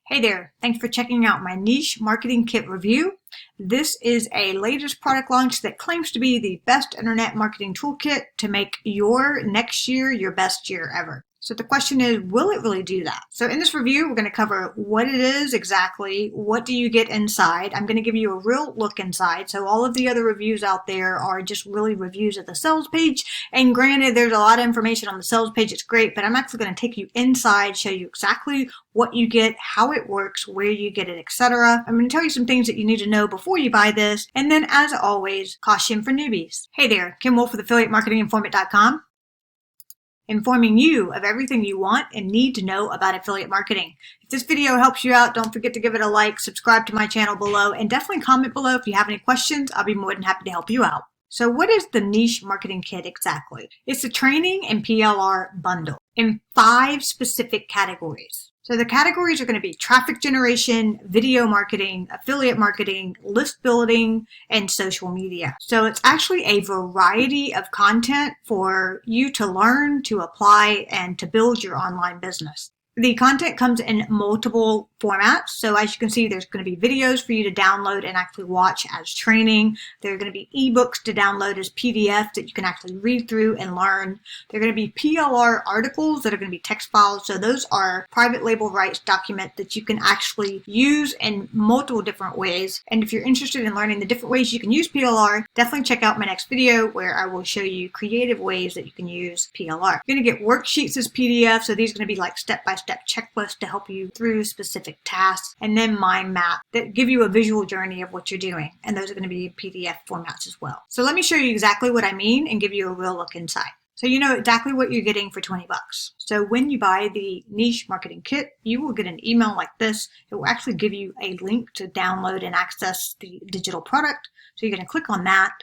Hey there, thanks for checking out my niche marketing kit review. This is a latest product launch that claims to be the best internet marketing toolkit to make your next year your best year ever. So the question is, will it really do that? So in this review, we're going to cover what it is exactly, what do you get inside. I'm going to give you a real look inside. So all of the other reviews out there are just really reviews of the sales page. And granted, there's a lot of information on the sales page. It's great, but I'm actually going to take you inside, show you exactly what you get, how it works, where you get it, etc. I'm going to tell you some things that you need to know before you buy this. And then as always, caution for newbies. Hey there, Kim Wolf with affiliatemarketinginformant.com. Informing you of everything you want and need to know about affiliate marketing. If this video helps you out, don't forget to give it a like, subscribe to my channel below, and definitely comment below if you have any questions. I'll be more than happy to help you out. So what is the niche marketing kit exactly? It's a training and PLR bundle in 5 specific categories. So the categories are going to be traffic generation, video marketing, affiliate marketing, list building, and social media. So it's actually a variety of content for you to learn, to apply, and to build your online business. The content comes in multiple formats. So as you can see, there's going to be videos for you to download and actually watch as training. There are going to be ebooks to download as PDFs that you can actually read through and learn. There are going to be PLR articles that are going to be text files. So those are private label rights documents that you can actually use in multiple different ways. And if you're interested in learning the different ways you can use PLR, definitely check out my next video where I will show you creative ways that you can use PLR. You're going to get worksheets as PDFs. So these are going to be like step-by-step checklist to help you through specific tasks, and then mind map that give you a visual journey of what you're doing. And those are going to be PDF formats as well. So let me show you exactly what I mean and give you a real look inside. So you know exactly what you're getting for 20 bucks. So when you buy the niche marketing kit, you will get an email like this. It will actually give you a link to download and access the digital product. So you're going to click on that.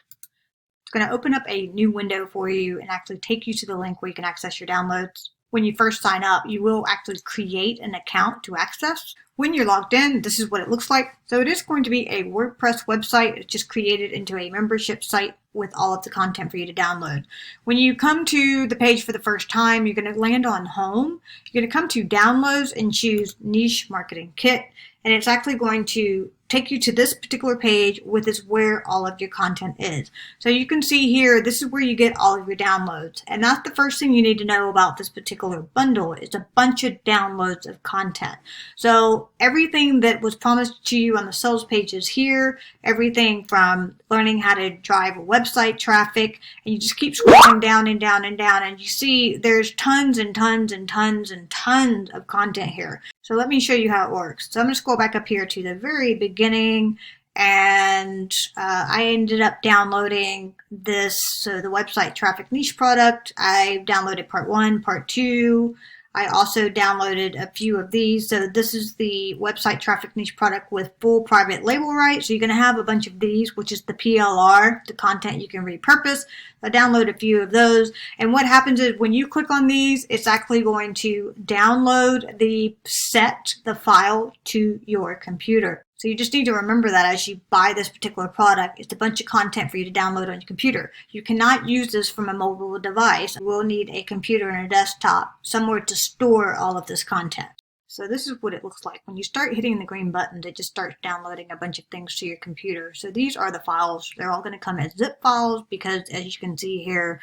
It's going to open up a new window for you and actually take you to the link where you can access your downloads. When you first sign up, you will actually create an account to access. When you're logged in, this is what it looks like. So it is going to be a WordPress website. It's just created into a membership site with all of the content for you to download. When you come to the page for the first time, you're going to land on home. You're going to come to downloads and choose niche marketing kit. And it's actually going to take you to this particular page, which is where all of your content is. So you can see here, this is where you get all of your downloads. And that's the first thing you need to know about this particular bundle. It's a bunch of downloads of content. So everything that was promised to you on the sales page is here. Everything from learning how to drive website traffic, and you just keep scrolling down and down and down, and you see there's tons and tons and tons and tons of content here. So let me show you how it works. So I'm going to scroll back up here to the very beginning, and I ended up downloading this, so the website traffic niche product. I downloaded part 1, part 2. I also downloaded a few of these. So this is the website traffic niche product with full private label rights. So you're going to have a bunch of these, which is the PLR, the content you can repurpose. I download a few of those. And what happens is when you click on these, it's actually going to download the file to your computer. So you just need to remember that as you buy this particular product, it's a bunch of content for you to download on your computer. You cannot use this from a mobile device. You will need a computer and a desktop, somewhere to store all of this content. So this is what it looks like. When you start hitting the green buttons, it just starts downloading a bunch of things to your computer. So these are the files. They're all going to come as zip files because, as you can see here,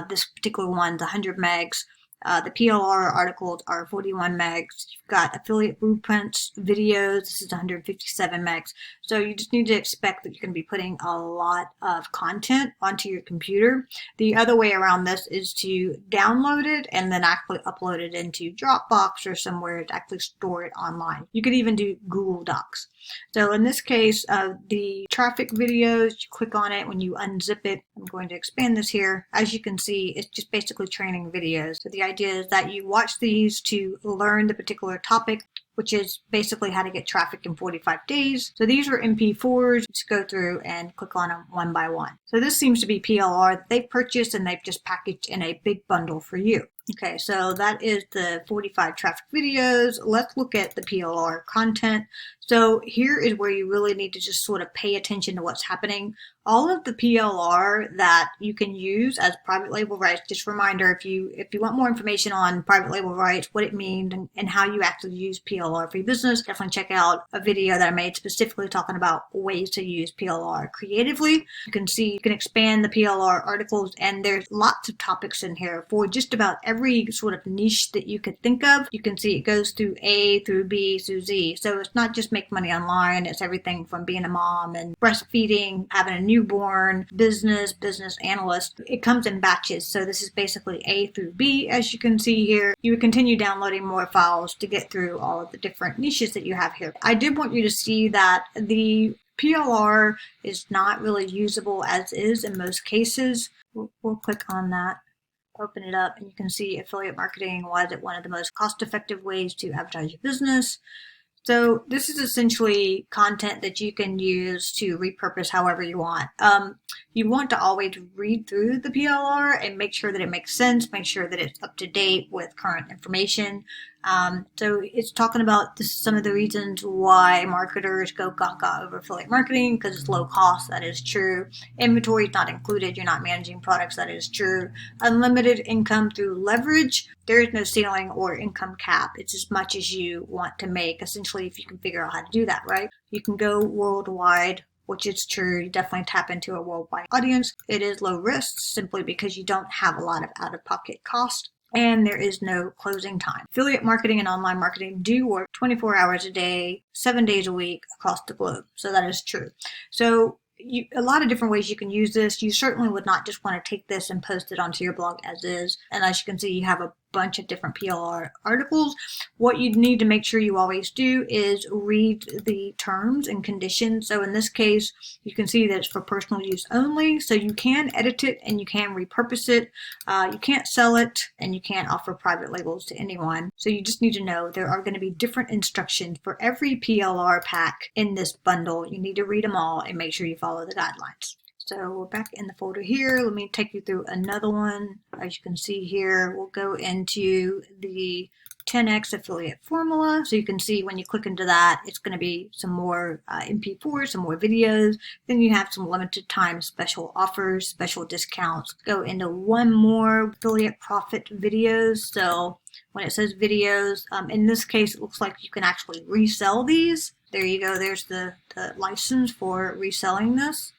this particular one's 100 megs. The PLR articles are 41 megs. You've got affiliate blueprints, videos. This is 157 megs. So you just need to expect that you're going to be putting a lot of content onto your computer. The other way around this is to download it and then actually upload it into Dropbox or somewhere to actually store it online. You could even do Google Docs. So in this case, the traffic videos, you click on it when you unzip it. I'm going to expand this here. As you can see, it's just basically training videos. So the idea is that you watch these to learn the particular topic, which is basically how to get traffic in 45 days. So these are MP4s. Just go through and click on them one by one. So this seems to be PLR that they've purchased and they've just packaged in a big bundle for you. Okay, so that is the 45 traffic videos. Let's look at the PLR content. So here is where you really need to just sort of pay attention to what's happening. All of the PLR that you can use as private label rights, just a reminder, if you want more information on private label rights, what it means, and how you actually use PLR for your business, definitely check out a video that I made specifically talking about ways to use PLR creatively. You can see you can expand the PLR articles, and there's lots of topics in here for just about every sort of niche that you could think of. You can see it goes through A through B through Z. So it's not just make money online, it's everything from being a mom and breastfeeding, having a newborn, business analyst. It comes in batches. So this is basically A through B, as you can see here. You would continue downloading more files to get through all of the different niches that you have here. I did want you to see that the PLR is not really usable as is in most cases. We'll click on that, open it up, and you can see affiliate marketing. Why is it one of the most cost-effective ways to advertise your business? So this is essentially content that you can use to repurpose however you want. You want to always read through the PLR and make sure that it makes sense, make sure that it's up to date with current information. So it's talking about some of the reasons why marketers go gaga over affiliate marketing, because it's low cost. That is true. Inventory is not included. You're not managing products. That is true. Unlimited income through leverage. There is no ceiling or income cap. It's as much as you want to make, essentially, if you can figure out how to do that, right? You can go worldwide, which is true. You definitely tap into a worldwide audience. It is low risk simply because you don't have a lot of out-of-pocket cost. And there is no closing time. Affiliate marketing and online marketing do work 24 hours a day, 7 days a week across the globe. So that is true. So a lot of different ways you can use this. You certainly would not just want to take this and post it onto your blog as is. And as you can see, you have a bunch of different PLR articles. What you need to make sure you always do is read the terms and conditions. So in this case, you can see that it's for personal use only. So you can edit it and you can repurpose it. You can't sell it and you can't offer private labels to anyone. So you just need to know there are going to be different instructions for every PLR pack in this bundle. You need to read them all and make sure you follow the guidelines. So we're back in the folder here. Let me take you through another one. As you can see here, we'll go into the 10x affiliate formula. So you can see when you click into that, it's going to be some more MP4, some more videos. Then you have some limited time special offers, special discounts. Go into one more affiliate profit videos. So when it says videos, in this case, it looks like you can actually resell these. There you go. There's the license for reselling this.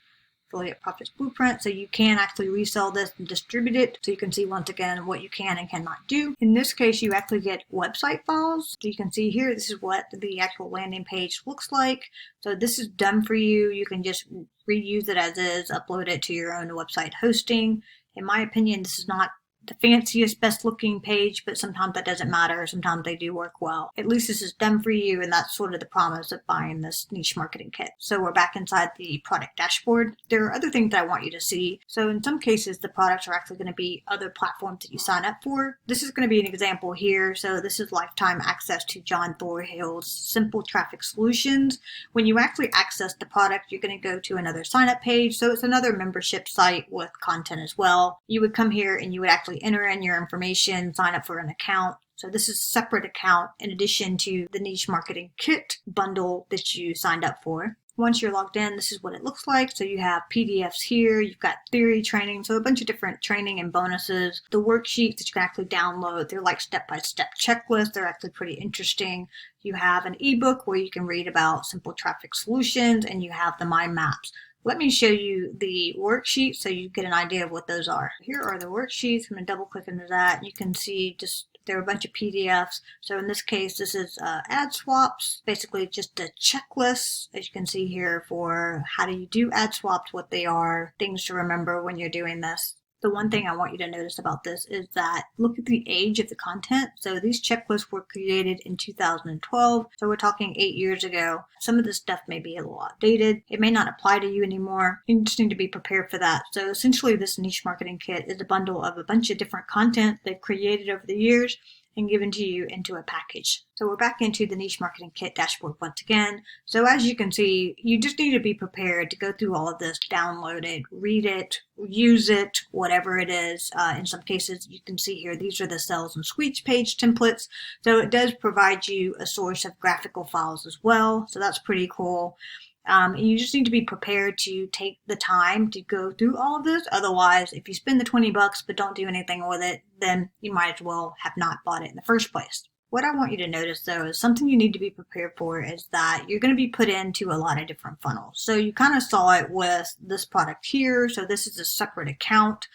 Affiliate Profits Blueprint, so you can actually resell this and distribute it, so you can see once again what you can and cannot do. In this case, you actually get website files. So you can see here, this is what the actual landing page looks like. So this is done for you. You can just reuse it as is, upload it to your own website hosting. In my opinion, this is not the fanciest, best looking page, but sometimes that doesn't matter. Sometimes they do work well. At least this is done for you, and that's sort of the promise of buying this niche marketing kit. So we're back inside the product dashboard. There are other things that I want you to see. So in some cases, the products are actually going to be other platforms that you sign up for. This is going to be an example here. So this is lifetime access to John Thornhill's Simple Traffic Solutions. When you actually access the product, you're going to go to another sign up page. So it's another membership site with content as well. You would come here and you would actually enter in your information, sign up for an account. So this is a separate account in addition to the niche marketing kit bundle that you signed up for. Once you're logged in, this is what it looks like. So you have PDFs here, you've got theory training, so a bunch of different training and bonuses. The worksheets that you can actually download, they're like step-by-step checklists. They're actually pretty interesting. You have an ebook where you can read about Simple Traffic Solutions, and you have the mind maps. Let me show you the worksheets so you get an idea of what those are. Here are the worksheets. I'm going to double click into that. You can see there are a bunch of PDFs. So in this case, this is ad swaps, basically just a checklist, as you can see here, for how do you do ad swaps, what they are, things to remember when you're doing this. The one thing I want you to notice about this is that look at the age of the content. So these checklists were created in 2012. So we're talking 8 years ago. Some of this stuff may be a little outdated. It may not apply to you anymore. You just need to be prepared for that. So essentially this niche marketing kit is a bundle of a bunch of different content they've created over the years. and given to you into a package. So we're back into the Niche Marketing Kit dashboard once again. So as you can see, you just need to be prepared to go through all of this, download it, read it, use it, whatever it is. In some cases, you can see here, these are the sales and squeeze page templates. So it does provide you a source of graphical files as well. So that's pretty cool. And you just need to be prepared to take the time to go through all of this. Otherwise, if you spend the $20 but don't do anything with it, then you might as well have not bought it in the first place. What I want you to notice though is something you need to be prepared for is that you're going to be put into a lot of different funnels. So you kind of saw it with this product here. So this is a separate account.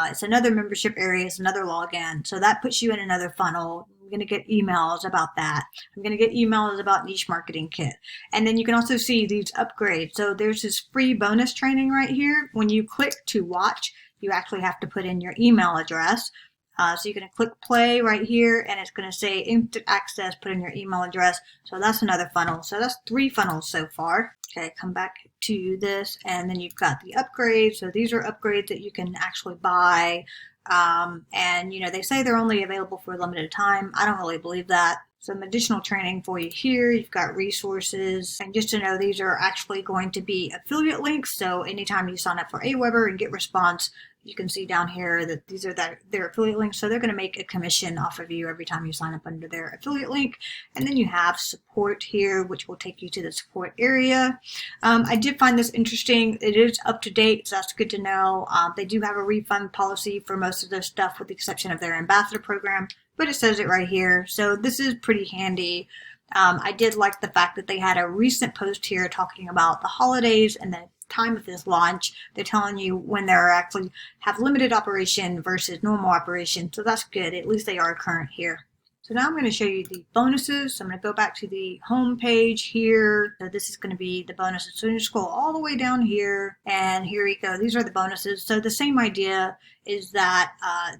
It's another membership area. It's another login. So that puts you in another funnel. I'm going to get emails about that. I'm going to get emails about Niche Marketing Kit. And then you can also see these upgrades. So there's this free bonus training right here. When you click to watch, you actually have to put in your email address. So you're going to click play right here and it's going to say instant access, put in your email address. So that's another funnel. So that's 3 funnels so far. Okay, come back to this and then you've got the upgrades. So these are upgrades that you can actually buy. And you know, they say they're only available for a limited time. I don't really believe that. Some additional training for you here. You've got resources, and just to know, these are actually going to be affiliate links. So anytime you sign up for Aweber and get response, you can see down here that these are their affiliate links. So they're going to make a commission off of you every time you sign up under their affiliate link. And then you have support here, which will take you to the support area. I did find this interesting. It is up to date, so that's good to know. They do have a refund policy for most of their stuff, with the exception of their ambassador program, but it says it right here. So this is pretty handy. I did like the fact that they had a recent post here talking about the holidays and the time of this launch. They're telling you when they're actually have limited operation versus normal operation. So that's good. At least they are current here. So now I'm going to show you the bonuses. So I'm going to go back to the home page here. So this is going to be the bonuses. So you scroll all the way down here and here you go. These are the bonuses. So the same idea is that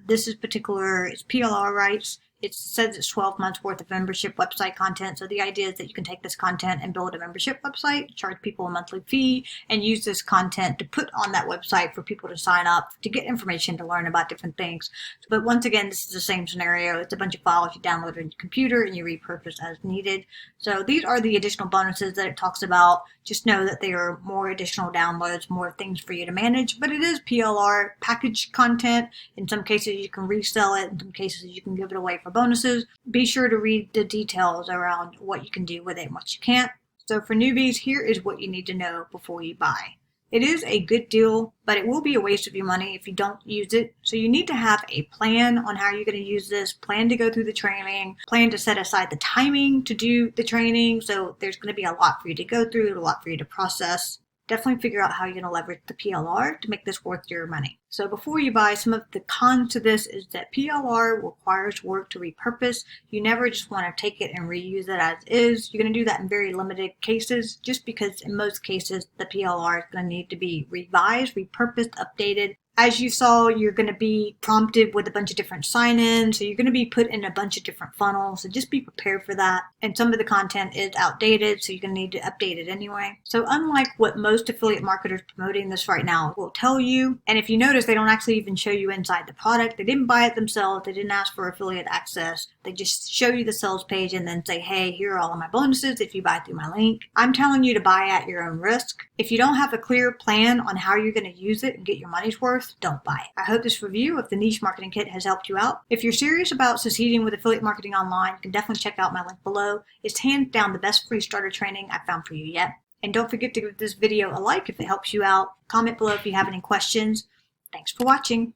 this is particular, it's PLR rights. It says it's 12 months worth of membership website content. So the idea is that you can take this content and build a membership website, charge people a monthly fee, and use this content to put on that website for people to sign up, to get information, to learn about different things. But once again, this is the same scenario. It's a bunch of files you download on your computer and you repurpose as needed. So these are the additional bonuses that it talks about. Just know that there are more additional downloads, more things for you to manage, but it is PLR package content. In some cases, you can resell it. In some cases, you can give it away for bonuses. Be sure to read the details around what you can do with it and what you can't. So for newbies, here is what you need to know before you buy. It is a good deal, but it will be a waste of your money if you don't use it. So you need to have a plan on how you're going to use this, plan to go through the training, plan to set aside the timing to do the training. So there's going to be a lot for you to go through, a lot for you to process. Definitely figure out how you're going to leverage the PLR to make this worth your money. So before you buy, some of the cons to this is that PLR requires work to repurpose. You never just want to take it and reuse it as is. You're going to do that in very limited cases, just because in most cases the PLR is going to need to be revised, repurposed, updated. As you saw, you're going to be prompted with a bunch of different sign-ins, so you're going to be put in a bunch of different funnels, so just be prepared for that. And some of the content is outdated, so you're going to need to update it anyway. So unlike what most affiliate marketers promoting this right now will tell you, and if you notice, they don't actually even show you inside the product. They didn't buy it themselves. They didn't ask for affiliate access. They just show you the sales page and then say, hey, here are all of my bonuses if you buy through my link. I'm telling you to buy at your own risk. If you don't have a clear plan on how you're going to use it and get your money's worth, don't buy it. I hope this review of the Niche Marketing Kit has helped you out. If you're serious about succeeding with affiliate marketing online, you can definitely check out my link below. It's hands down the best free starter training I've found for you yet. And don't forget to give this video a like if it helps you out. Comment below if you have any questions. Thanks for watching.